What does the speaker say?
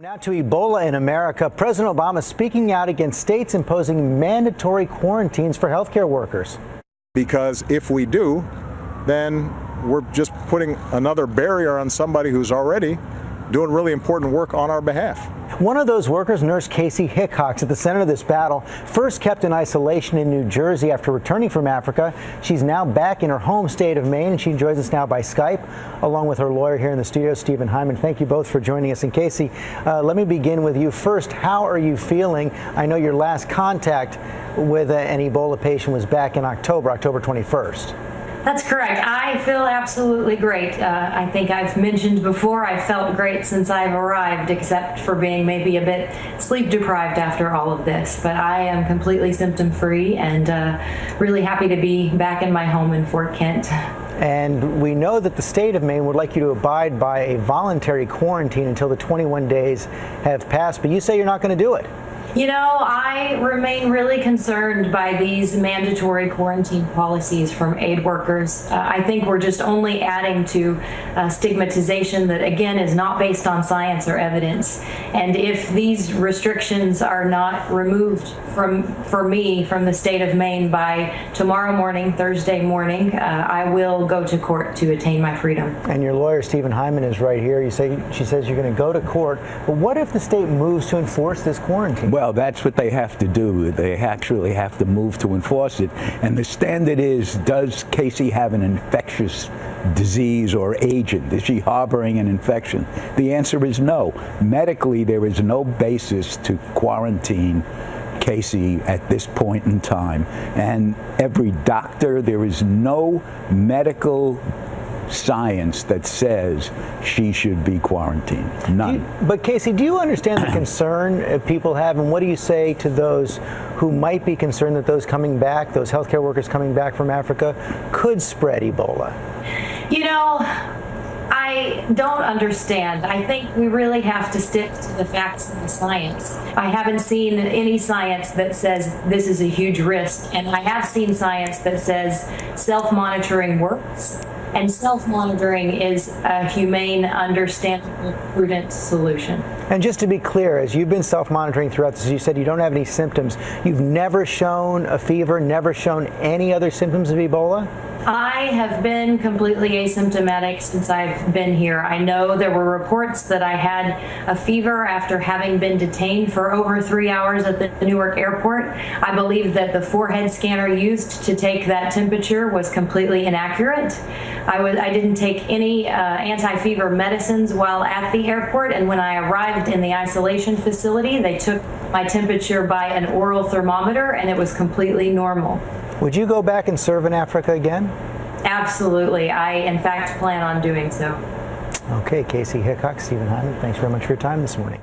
Now to Ebola in America. President Obama speaking out against states imposing mandatory quarantines for healthcare workers. Because if we do, then we're just putting another barrier on somebody who's already doing really important work on our behalf. One of those workers, nurse Kaci Hickox, at the center of this battle, first kept in isolation in New Jersey after returning from Africa. She's now back in her home state of Maine, and she joins us now by Skype, along with her lawyer here in the studio, Stephen Hyman. Thank you both for joining us. And Kaci, let me begin with you first. How are you feeling? I know your last contact with an Ebola patient was back in October 21st. That's correct. I feel absolutely great. I think I've mentioned before I felt great since I've arrived, except for being maybe a bit sleep deprived after all of this. But I am completely symptom free and really happy to be back in my home in Fort Kent. And we know that the state of Maine would like you to abide by a voluntary quarantine until the 21 days have passed, but you say you're not going to do it. You know, I remain really concerned by these mandatory quarantine policies from aid workers. I think we're just only adding to stigmatization that, again, is not based on science or evidence. And if these restrictions are not removed for me from the state of Maine by tomorrow morning, Thursday morning, I will go to court to attain my freedom. And your lawyer, Stephen Hyman, is right here. She says you're going to go to court. But what if the state moves to enforce this quarantine? Well, that's what they have to do. They actually have to move to enforce it. And the standard is, does Kaci have an infectious disease or agent? Is she harboring an infection? The answer is no. Medically, there is no basis to quarantine Kaci at this point in time. And every doctor, there is no medical science that says she should be quarantined. None. But Kaci, do you understand the concern people have, and what do you say to those who might be concerned that those coming back, those healthcare workers coming back from Africa, could spread Ebola? You know, I don't understand. I think we really have to stick to the facts and the science. I haven't seen any science that says this is a huge risk, and I have seen science that says self-monitoring works. And self-monitoring is a humane, understandable, prudent solution. And just to be clear, as you've been self-monitoring throughout this, you said you don't have any symptoms. You've never shown a fever, never shown any other symptoms of Ebola? I have been completely asymptomatic since I've been here. I know there were reports that I had a fever after having been detained for over 3 hours at the Newark airport. I believe that the forehead scanner used to take that temperature was completely inaccurate. I didn't take any anti-fever medicines while at the airport, and when I arrived in the isolation facility, they took my temperature by an oral thermometer, and it was completely normal. Would you go back and serve in Africa again? Absolutely. I, in fact, plan on doing so. Okay, Kaci Hickox, Stephen Hyman, thanks very much for your time this morning.